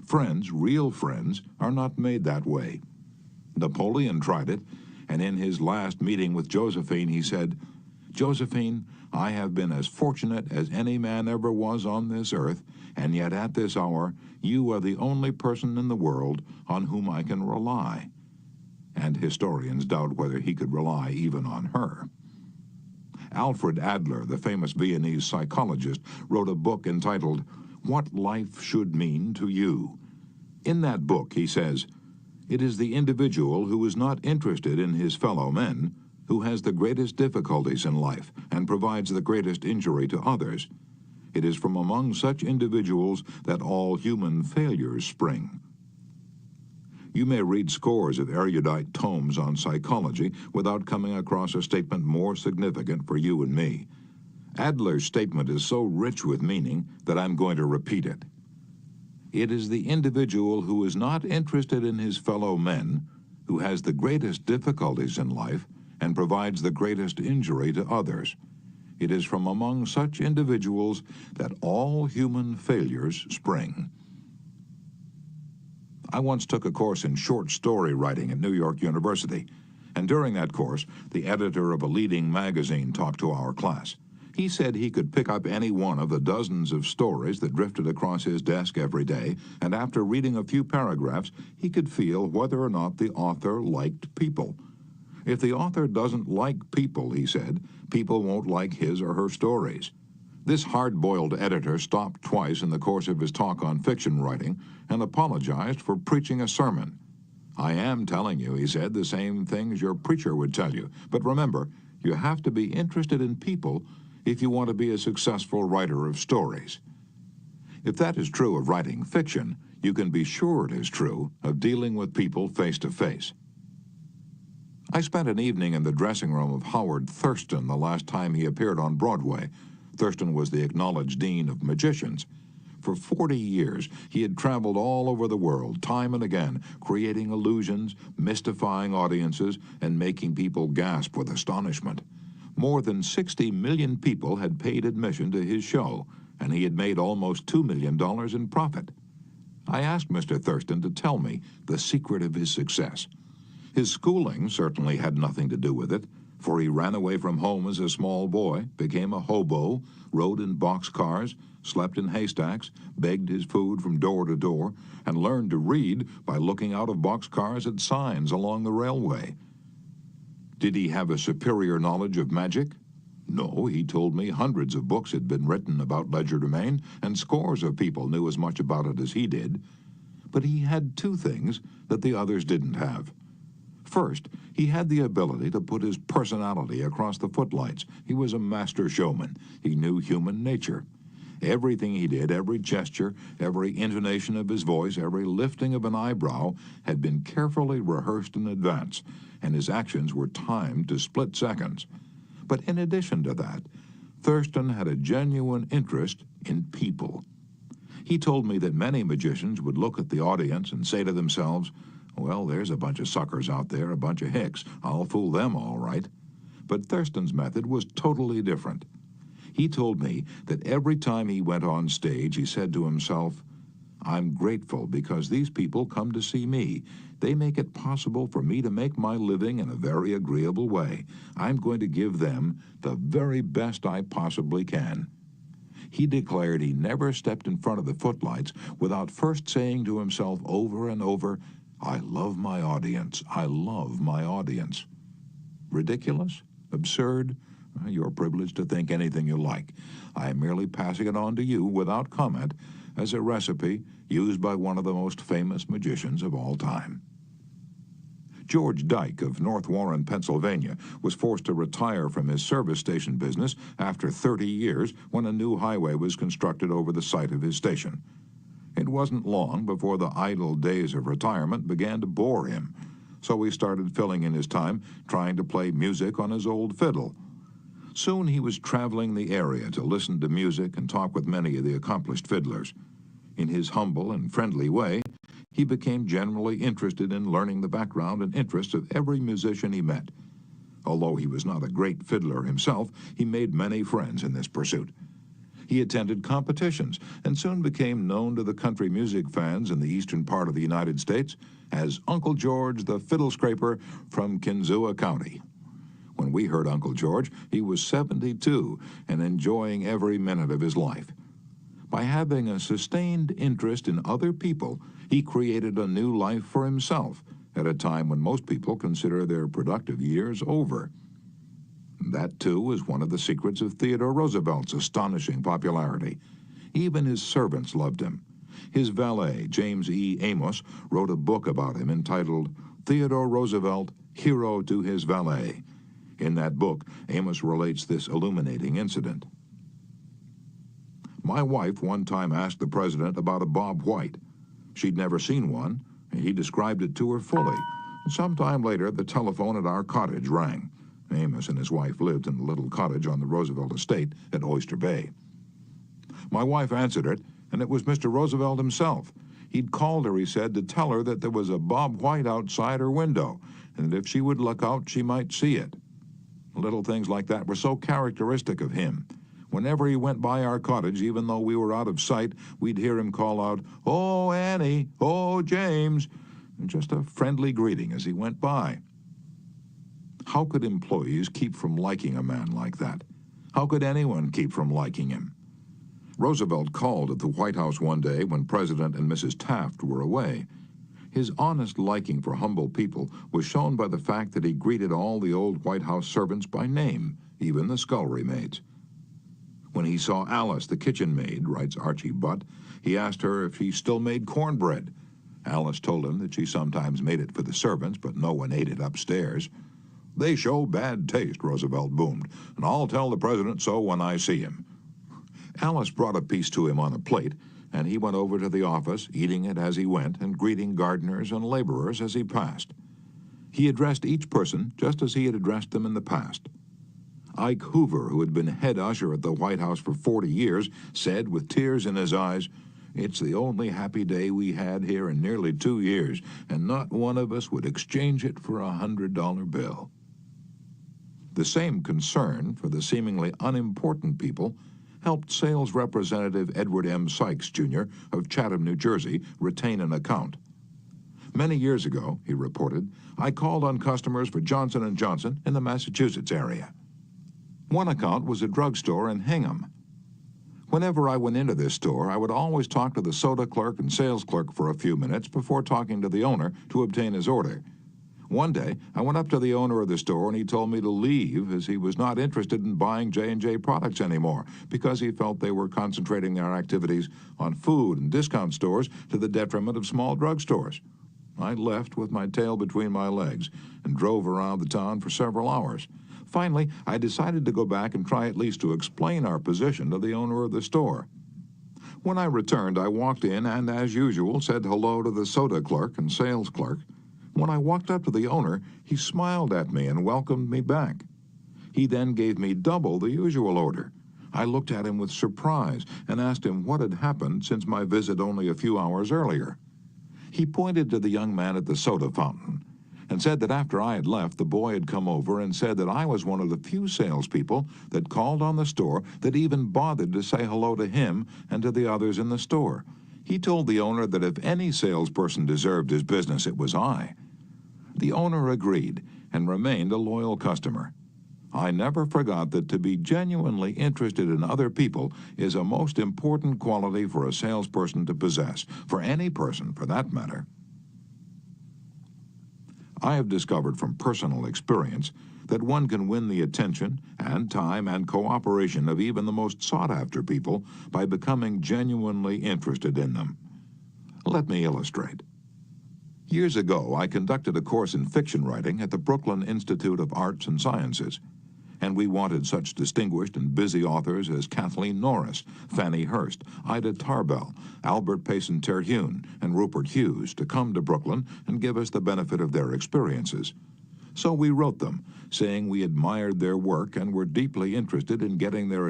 friends, real friends, are not made that way. Napoleon tried it, and in his last meeting with Josephine, he said, "Josephine, I have been as fortunate as any man ever was on this earth, and yet at this hour you are the only person in the world on whom I can rely." And historians doubt whether he could rely even on her. Alfred Adler, the famous Viennese psychologist, wrote a book entitled What Life Should Mean to You. In that book, he says, "It is the individual who is not interested in his fellow men who has the greatest difficulties in life and provides the greatest injury to others. It is from among such individuals that all human failures spring." You may read scores of erudite tomes on psychology without coming across a statement more significant for you and me. Adler's statement is so rich with meaning that I'm going to repeat it. It is the individual who is not interested in his fellow men who has the greatest difficulties in life and provides the greatest injury to others. It is from among such individuals that all human failures spring. I once took a course in short story writing at New York University, and during that course, the editor of a leading magazine talked to our class. He said he could pick up any one of the dozens of stories that drifted across his desk every day, and after reading a few paragraphs, he could feel whether or not the author liked people. If the author doesn't like people, he said, people won't like his or her stories. This hard-boiled editor stopped twice in the course of his talk on fiction writing and apologized for preaching a sermon. "I am telling you," he said, "the same things your preacher would tell you. But remember, you have to be interested in people if you want to be a successful writer of stories." If that is true of writing fiction, you can be sure it is true of dealing with people face to face. I spent an evening in the dressing room of Howard Thurston the last time he appeared on Broadway. Thurston was the acknowledged dean of magicians. For 40 years, he had traveled all over the world, time and again, creating illusions, mystifying audiences, and making people gasp with astonishment. More than 60 million people had paid admission to his show, and he had made almost $2 million in profit. I asked Mr. Thurston to tell me the secret of his success. His schooling certainly had nothing to do with it, for he ran away from home as a small boy, became a hobo, rode in boxcars, slept in haystacks, begged his food from door to door, and learned to read by looking out of boxcars at signs along the railway. Did he have a superior knowledge of magic? No, he told me hundreds of books had been written about legerdemain, and scores of people knew as much about it as he did. But he had two things that the others didn't have. First, he had the ability to put his personality across the footlights. He was a master showman. He knew human nature. Everything he did, every gesture, every intonation of his voice, every lifting of an eyebrow had been carefully rehearsed in advance, and his actions were timed to split seconds. But in addition to that, Thurston had a genuine interest in people. He told me that many magicians would look at the audience and say to themselves, "Well, there's a bunch of suckers out there, a bunch of hicks. I'll fool them all right." But Thurston's method was totally different. He told me that every time he went on stage, he said to himself, "I'm grateful because these people come to see me. They make it possible for me to make my living in a very agreeable way. I'm going to give them the very best I possibly can." He declared he never stepped in front of the footlights without first saying to himself over and over, "I love my audience. I love my audience." Ridiculous? Absurd? You're privileged to think anything you like. I am merely passing it on to you without comment as a recipe used by one of the most famous magicians of all time. George Dyke of North Warren, Pennsylvania, was forced to retire from his service station business after 30 years when a new highway was constructed over the site of his station. It wasn't long before the idle days of retirement began to bore him, so he started filling in his time trying to play music on his old fiddle. Soon he was traveling the area to listen to music and talk with many of the accomplished fiddlers. In his humble and friendly way, he became generally interested in learning the background and interests of every musician he met. Although he was not a great fiddler himself, he made many friends in this pursuit. He attended competitions and soon became known to the country music fans in the eastern part of the United States as Uncle George the Fiddle Scraper from Kinzua County. When we heard Uncle George, he was 72 and enjoying every minute of his life. By having a sustained interest in other people, he created a new life for himself at a time when most people consider their productive years over. That, too, was one of the secrets of Theodore Roosevelt's astonishing popularity. Even his servants loved him. His valet, James E. Amos, wrote a book about him entitled Theodore Roosevelt, Hero to His Valet. In that book, Amos relates this illuminating incident. My wife one time asked the president about a Bob White. She'd never seen one, and he described it to her fully. Sometime later, the telephone at our cottage rang. Amos and his wife lived in a little cottage on the Roosevelt estate at Oyster Bay. My wife answered it, and it was Mr. Roosevelt himself. He'd called her, he said, to tell her that there was a Bob White outside her window, and that if she would look out, she might see it. Little things like that were so characteristic of him. Whenever he went by our cottage, even though we were out of sight, we'd hear him call out, "Oh, Annie! Oh, James!" And just a friendly greeting as he went by. How could employees keep from liking a man like that? How could anyone keep from liking him? Roosevelt called at the White House one day when President and Mrs. Taft were away. His honest liking for humble people was shown by the fact that he greeted all the old White House servants by name, even the scullery maids. When he saw Alice, the kitchen maid, writes Archie Butt, he asked her if she still made cornbread. Alice told him that she sometimes made it for the servants, but no one ate it upstairs. "They show bad taste," Roosevelt boomed, "and I'll tell the president so when I see him." Alice brought a piece to him on a plate, and he went over to the office, eating it as he went and greeting gardeners and laborers as he passed. He addressed each person just as he had addressed them in the past. Ike Hoover, who had been head usher at the White House for 40 years, said with tears in his eyes, "It's the only happy day we had here in nearly 2 years, and not one of us would exchange it for a $100 bill." The same concern for the seemingly unimportant people helped sales representative Edward M. Sykes, Jr. of Chatham, New Jersey, retain an account. "Many years ago," he reported, "I called on customers for Johnson & Johnson in the Massachusetts area. One account was a drugstore in Hingham. Whenever I went into this store, I would always talk to the soda clerk and sales clerk for a few minutes before talking to the owner to obtain his order. One day, I went up to the owner of the store and he told me to leave as he was not interested in buying J&J products anymore because he felt they were concentrating their activities on food and discount stores to the detriment of small drugstores. I left with my tail between my legs and drove around the town for several hours. Finally, I decided to go back and try at least to explain our position to the owner of the store. When I returned, I walked in and, as usual, said hello to the soda clerk and sales clerk. When I walked up to the owner, he smiled at me and welcomed me back. He then gave me double the usual order. I looked at him with surprise and asked him what had happened since my visit only a few hours earlier. He pointed to the young man at the soda fountain and said that after I had left, the boy had come over and said that I was one of the few salespeople that called on the store that even bothered to say hello to him and to the others in the store. He told the owner that if any salesperson deserved his business, it was I. The owner agreed and remained a loyal customer. I never forgot that to be genuinely interested in other people is a most important quality for a salesperson to possess, for any person for that matter. I have discovered from personal experience that one can win the attention and time and cooperation of even the most sought-after people by becoming genuinely interested in them. Let me illustrate. Years ago, I conducted a course in fiction writing at the Brooklyn Institute of Arts and Sciences, and we wanted such distinguished and busy authors as Kathleen Norris, Fannie Hurst, Ida Tarbell, Albert Payson Terhune, and Rupert Hughes to come to Brooklyn and give us the benefit of their experiences. So we wrote them, saying we admired their work and were deeply interested in getting their